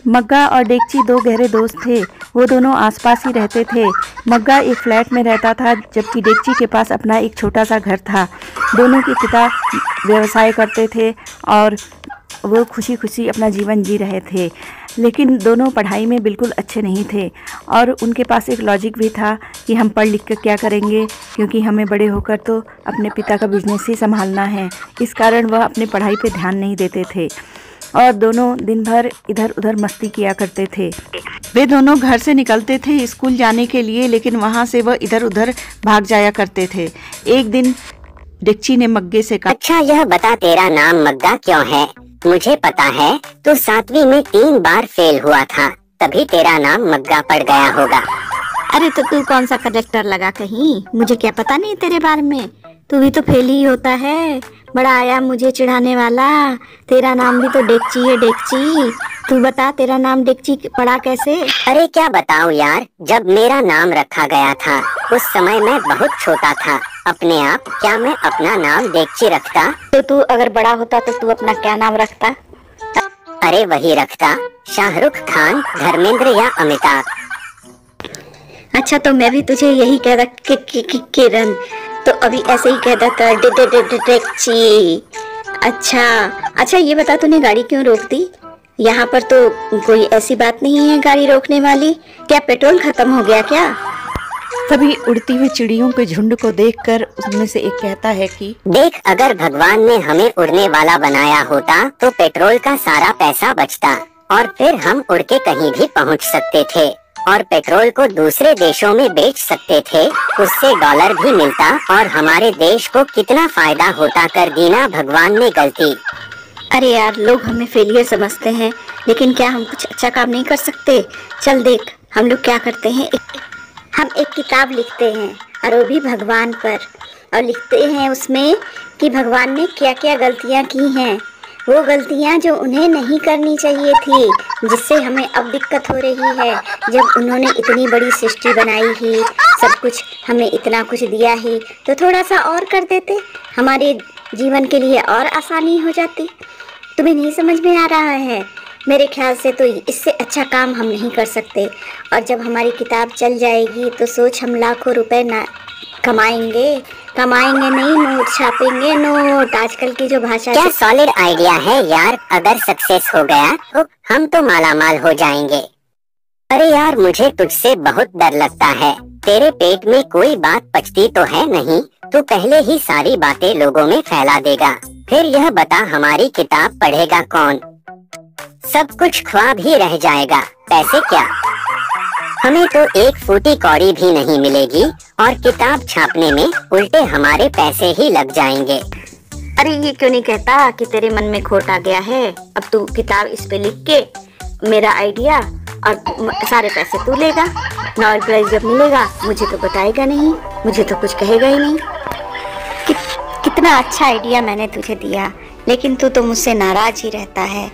मग्गा और डेगची दो गहरे दोस्त थे। वो दोनों आसपास ही रहते थे। मग्गा एक फ्लैट में रहता था, जबकि डेगची के पास अपना एक छोटा सा घर था। दोनों के पिता व्यवसाय करते थे और वो खुशी खुशी अपना जीवन जी रहे थे। लेकिन दोनों पढ़ाई में बिल्कुल अच्छे नहीं थे और उनके पास एक लॉजिक भी था कि हम पढ़ लिख कर क्या करेंगे, क्योंकि हमें बड़े होकर तो अपने पिता का बिजनेस ही संभालना है। इस कारण वह अपने पढ़ाई पे ध्यान नहीं देते थे और दोनों दिन भर इधर उधर मस्ती किया करते थे। वे दोनों घर से निकलते थे स्कूल जाने के लिए, लेकिन वहाँ से वह इधर उधर भाग जाया करते थे। एक दिन डेगची ने मग्गे से कहा, अच्छा यह बता, तेरा नाम मग्गा क्यों है? मुझे पता है तू 7वीं में 3 बार फेल हुआ था, तभी तेरा नाम मग्गा पड़ गया होगा। अरे तो तू कौन सा करेक्टर लगा कहीं, मुझे क्या पता नहीं तेरे बारे में। तू भी तो फेल ही होता है, बड़ा आया मुझे चिढ़ाने वाला। तेरा नाम भी तो डेगची है, डेगची। तू बता तेरा नाम डेगची पड़ा कैसे? अरे क्या बताऊं यार, जब मेरा नाम रखा गया था उस समय मैं बहुत छोटा था। अपने आप क्या मैं अपना नाम डेगची रखता? तो तू अगर बड़ा होता तो तू अपना क्या नाम रखता? अरे वही रखता, शाहरुख खान, धर्मेंद्र या अमिताभ। अच्छा तो मैं भी तुझे यही कह रहा किरण, तो अभी ऐसे ही कह देता डेगची। अच्छा ये बता, तूने गाड़ी क्यों रोक दी? यहाँ पर तो कोई ऐसी बात नहीं है गाड़ी रोकने वाली। क्या पेट्रोल खत्म हो गया क्या? तभी उड़ती हुई चिड़ियों के झुंड को देखकर उसमें से एक कहता है कि देख, अगर भगवान ने हमें उड़ने वाला बनाया होता तो पेट्रोल का सारा पैसा बचता और फिर हम उड़ के कहीं भी पहुंच सकते थे और पेट्रोल को दूसरे देशों में बेच सकते थे। उससे डॉलर भी मिलता और हमारे देश को कितना फायदा होता। कर दी ना भगवान ने गलती। अरे यार, लोग हमें फेलियर समझते हैं, लेकिन क्या हम कुछ अच्छा काम नहीं कर सकते? चल देख, हम लोग क्या करते हैं, हम एक किताब लिखते हैं और वो भी भगवान पर, और लिखते हैं उसमें कि भगवान ने क्या क्या गलतियाँ की हैं, वो गलतियाँ जो उन्हें नहीं करनी चाहिए थी, जिससे हमें अब दिक्कत हो रही है। जब उन्होंने इतनी बड़ी सृष्टि बनाई ही, सब कुछ हमें इतना कुछ दिया ही, तो थोड़ा सा और कर देते, हमारे जीवन के लिए और आसानी हो जाती। तुम्हें नहीं समझ में आ रहा है? मेरे ख्याल से तो इससे अच्छा काम हम नहीं कर सकते। और जब हमारी किताब चल जाएगी तो सोच, हम लाखों रुपए ना कमाएंगे नहीं, नोट छापेंगे, नोट। आजकल की जो भाषा, क्या सॉलिड आइडिया है यार। अगर सक्सेस हो गया तो हम तो मालामाल हो जाएंगे। अरे यार, मुझे तुझसे बहुत डर लगता है। तेरे पेट में कोई बात पचती तो है नहीं, तू पहले ही सारी बातें लोगों में फैला देगा। फिर यह बता, हमारी किताब पढ़ेगा कौन? सब कुछ ख्वाब ही रह जाएगा। पैसे क्या, हमें तो एक फूटी कौड़ी भी नहीं मिलेगी और किताब छापने में उल्टे हमारे पैसे ही लग जाएंगे। अरे ये क्यों नहीं कहता कि तेरे मन में खोट आ गया है? अब तू किताब इस पे लिख के मेरा आइडिया और सारे पैसे तू लेगा। नोबेल प्राइज जब मिलेगा मुझे तो बताएगा नहीं, मुझे तो कुछ कहेगा ही नहीं। कितना अच्छा आइडिया मैंने तुझे दिया, लेकिन तू तो मुझसे नाराज ही रहता है।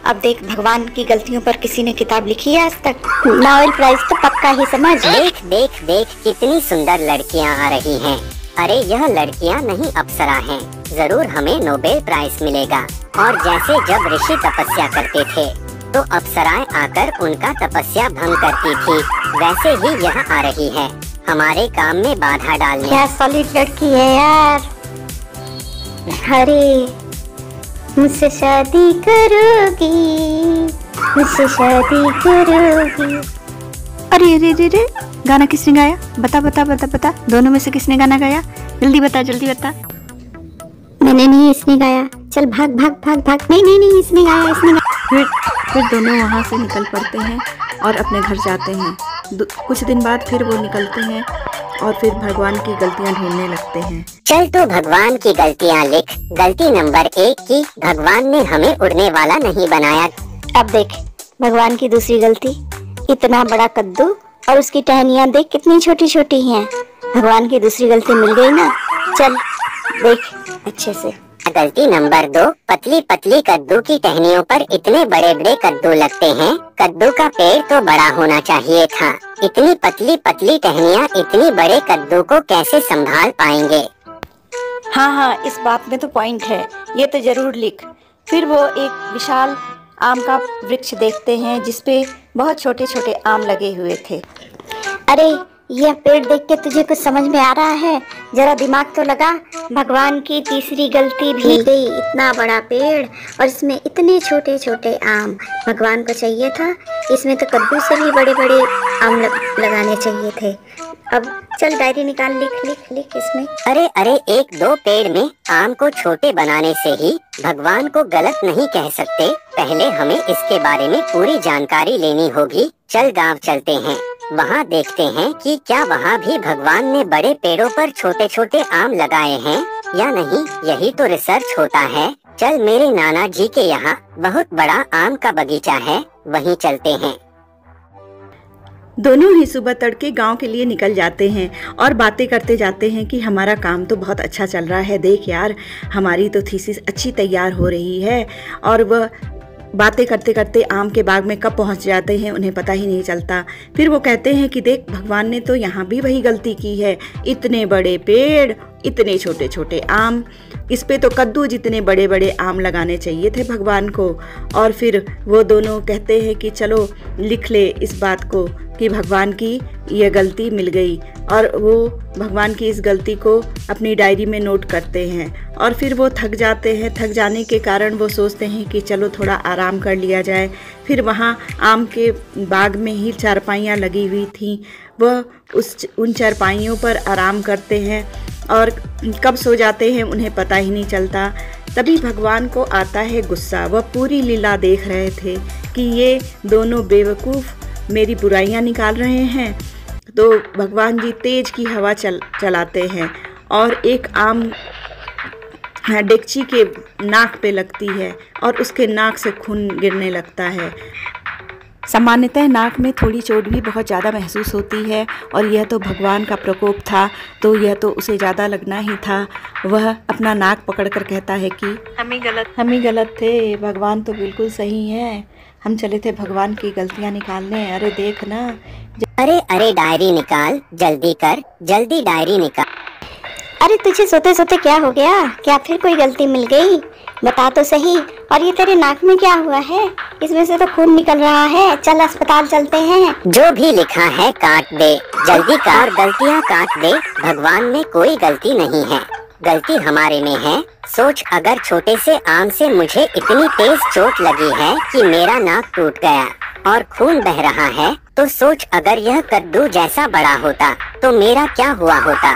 अब देख, भगवान की गलतियों पर किसी ने किताब लिखी है आज तक? नोबेल प्राइज तो पक्का ही समझ। देख देख देख, कितनी सुंदर लड़कियां आ रही हैं। अरे यह लड़कियां नहीं, अप्सरा हैं। जरूर हमें नोबेल प्राइज मिलेगा। और जैसे जब ऋषि तपस्या करते थे तो अप्सराएं आकर उनका तपस्या भंग करती थी, वैसे ही यह आ रही है हमारे काम में बाधा डालने। क्या सॉलिड लड़की है यार। अरे मुझसे शादी करोगी, मुझसे शादी करोगी। अरे रे रे रे, गाना किसने गाया? बता बता बता बता, दोनों में से किसने गाना गाया? जल्दी बता, जल्दी बता। मैंने नहीं, इसने गाया। चल भाग भाग भाग भाग। नहीं नहीं नहीं, इसने गाया, इसने गाया। फिर दोनों वहाँ से निकल पड़ते हैं और अपने घर जाते हैं। कुछ दिन बाद फिर वो निकलते हैं और फिर भगवान की गलतियाँ ढूंढने लगते हैं। चल तो भगवान की गलतियाँ लिख। गलती नंबर 1 की, भगवान ने हमें उड़ने वाला नहीं बनाया। अब देख भगवान की दूसरी गलती, इतना बड़ा कद्दू और उसकी टहनियाँ देख कितनी छोटी छोटी हैं। भगवान की दूसरी गलती मिल गई ना। चल देख अच्छे से। गलती नंबर 2, पतली पतली कद्दू की टहनियों पर इतने बड़े बड़े कद्दू लगते हैं। कद्दू का पेड़ तो बड़ा होना चाहिए था। इतनी पतली पतली टहनियाँ इतनी बड़े कद्दू को कैसे संभाल पाएंगे? हाँ हाँ, इस बात में तो पॉइंट है, ये तो जरूर लिख। फिर वो एक विशाल आम का वृक्ष देखते हैं जिसपे बहुत छोटे छोटे आम लगे हुए थे। अरे यह पेड़ देख के तुझे कुछ समझ में आ रहा है? जरा दिमाग तो लगा। भगवान की तीसरी गलती भी गई। इतना बड़ा पेड़ और इसमें इतने छोटे छोटे आम। भगवान को चाहिए था इसमें तो कद्दू से भी बड़े बड़े आम लगाने चाहिए थे। अब चल डायरी निकाल, लिख लिख लिख इसमें। अरे एक दो पेड़ में आम को छोटे बनाने से ही भगवान को गलत नहीं कह सकते। पहले हमें इसके बारे में पूरी जानकारी लेनी होगी। चल गांव चलते हैं, वहाँ देखते हैं कि क्या वहाँ भी भगवान ने बड़े पेड़ों पर छोटे छोटे आम लगाए हैं या नहीं। यही तो रिसर्च होता है। चल, मेरे नाना जी के यहाँ बहुत बड़ा आम का बगीचा है, वहीं चलते हैं। दोनों ही सुबह तड़के गांव के लिए निकल जाते हैं और बातें करते जाते हैं कि हमारा काम तो बहुत अच्छा चल रहा है, देख यार हमारी तो थीसिस अच्छी तैयार हो रही है। और वह बातें करते करते आम के बाग में कब पहुंच जाते हैं उन्हें पता ही नहीं चलता। फिर वो कहते हैं कि देख भगवान ने तो यहाँ भी वही गलती की है, इतने बड़े पेड़ इतने छोटे छोटे आम, इस पे तो कद्दू जितने बड़े बड़े आम लगाने चाहिए थे भगवान को। और फिर वो दोनों कहते हैं कि चलो लिख ले इस बात को कि भगवान की यह गलती मिल गई। और वो भगवान की इस गलती को अपनी डायरी में नोट करते हैं। और फिर वो थक जाते हैं। थक जाने के कारण वो सोचते हैं कि चलो थोड़ा आराम कर लिया जाए। फिर वहाँ आम के बाग में ही चारपाइयाँ लगी हुई थीं, वह उन चारपाइयों पर आराम करते हैं और कब सो जाते हैं उन्हें पता ही नहीं चलता। तभी भगवान को आता है गुस्सा। वह पूरी लीला देख रहे थे कि ये दोनों बेवकूफ़ मेरी बुराइयां निकाल रहे हैं। तो भगवान जी तेज की हवा चलाते हैं और एक आम डेगची के नाक पे लगती है और उसके नाक से खून गिरने लगता है। सामान्यतः नाक में थोड़ी चोट भी बहुत ज़्यादा महसूस होती है और यह तो भगवान का प्रकोप था, तो यह तो उसे ज़्यादा लगना ही था। वह अपना नाक पकड़कर कहता है कि हम ही गलत थे, भगवान तो बिल्कुल सही है, हम चले थे भगवान की गलतियाँ निकालने। अरे देख ना। अरे डायरी निकाल, जल्दी कर, जल्दी डायरी निकाल। अरे तुझे सोते सोते क्या हो गया? क्या फिर कोई गलती मिल गई? बता तो सही। और ये तेरे नाक में क्या हुआ है? इसमें से तो खून निकल रहा है। चल अस्पताल चलते हैं। जो भी लिखा है काट दे, जल्दी कर और गलतियाँ काट दे। भगवान में कोई गलती नहीं है, गलती हमारे में है। सोच, अगर छोटे से आम से मुझे इतनी तेज चोट लगी है कि मेरा नाक टूट गया और खून बह रहा है, तो सोच अगर यह कद्दू जैसा बड़ा होता तो मेरा क्या हुआ होता।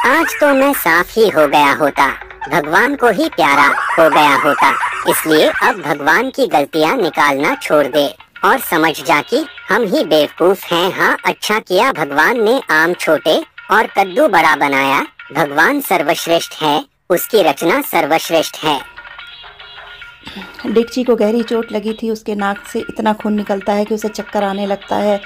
आज तो मैं साफ ही हो गया होता, भगवान को ही प्यारा हो गया होता। इसलिए अब भगवान की गलतियाँ निकालना छोड़ दे और समझ जा कि हम ही बेवकूफ हैं। हाँ, अच्छा किया भगवान ने आम छोटे और कद्दू बड़ा बनाया। भगवान सर्वश्रेष्ठ है, उसकी रचना सर्वश्रेष्ठ है। डेगची को गहरी चोट लगी थी, उसके नाक से इतना खून निकलता है कि उसे चक्कर आने लगता है।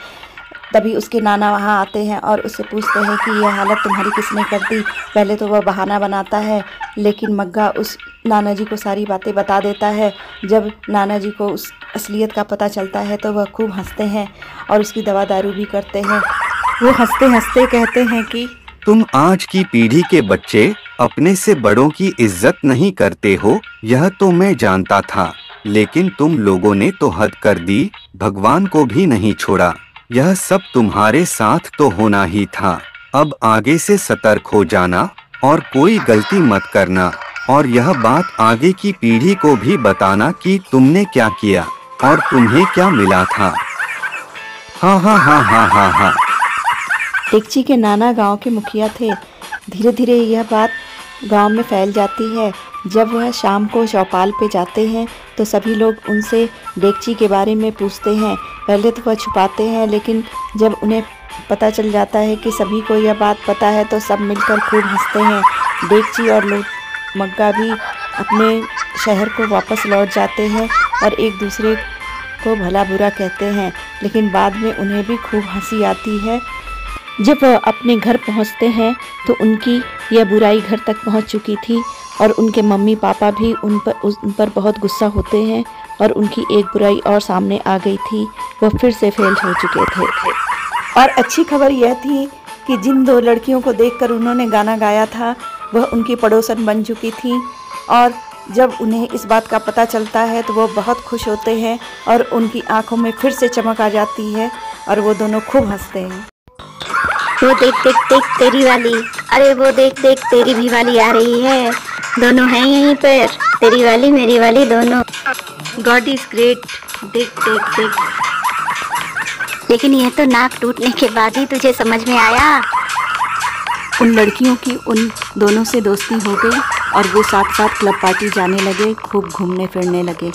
तभी उसके नाना वहाँ आते हैं और उससे पूछते हैं कि यह हालत तुम्हारी किसने कर दी। पहले तो वह बहाना बनाता है, लेकिन मग्गा उस नाना जी को सारी बातें बता देता है। जब नाना जी को उस असलियत का पता चलता है तो वह खूब हंसते हैं और उसकी दवा दारू भी करते हैं। वो हंसते हंसते कहते हैं कि तुम आज की पीढ़ी के बच्चे अपने से बड़ों की इज्जत नहीं करते हो, यह तो मैं जानता था, लेकिन तुम लोगों ने तो हद कर दी, भगवान को भी नहीं छोड़ा। यह सब तुम्हारे साथ तो होना ही था। अब आगे से सतर्क हो जाना और कोई गलती मत करना, और यह बात आगे की पीढ़ी को भी बताना कि तुमने क्या किया और तुम्हें क्या मिला था। हाँ हाँ हाँ हाँ हाँ हाँ। डेगची के नाना गांव के मुखिया थे। धीरे धीरे यह बात गांव में फैल जाती है। जब वह शाम को चौपाल पे जाते हैं तो सभी लोग उनसे डेगची के बारे में पूछते हैं। पहले तो वह छुपाते हैं, लेकिन जब उन्हें पता चल जाता है कि सभी को यह बात पता है तो सब मिलकर खूब हंसते हैं। डेगची और मग्गा भी अपने शहर को वापस लौट जाते हैं और एक दूसरे को भला बुरा कहते हैं, लेकिन बाद में उन्हें भी खूब हंसी आती है। जब वह अपने घर पहुंचते हैं तो उनकी यह बुराई घर तक पहुंच चुकी थी और उनके मम्मी पापा भी उन पर बहुत गुस्सा होते हैं और उनकी एक बुराई और सामने आ गई थी, वह फिर से फेल हो चुके थे। और अच्छी खबर यह थी कि जिन दो लड़कियों को देखकर उन्होंने गाना गाया था वह उनकी पड़ोसन बन चुकी थी और जब उन्हें इस बात का पता चलता है तो वो बहुत खुश होते हैं और उनकी आंखों में फिर से चमक आ जाती है और वो दोनों खूब हंसते हैं। वो देख देख देख तेरी वाली, अरे वो देख देख तेरी भी वाली आ रही है, दोनों हैं यहीं पर, तेरी वाली मेरी वाली दोनों। गॉड इज ग्रेट, देख देख देख। लेकिन यह तो नाक टूटने के बाद ही तुझे समझ में आया। उन लड़कियों की उन दोनों से दोस्ती हो गई और वो साथ साथ क्लब पार्टी जाने लगे, खूब घूमने फिरने लगे।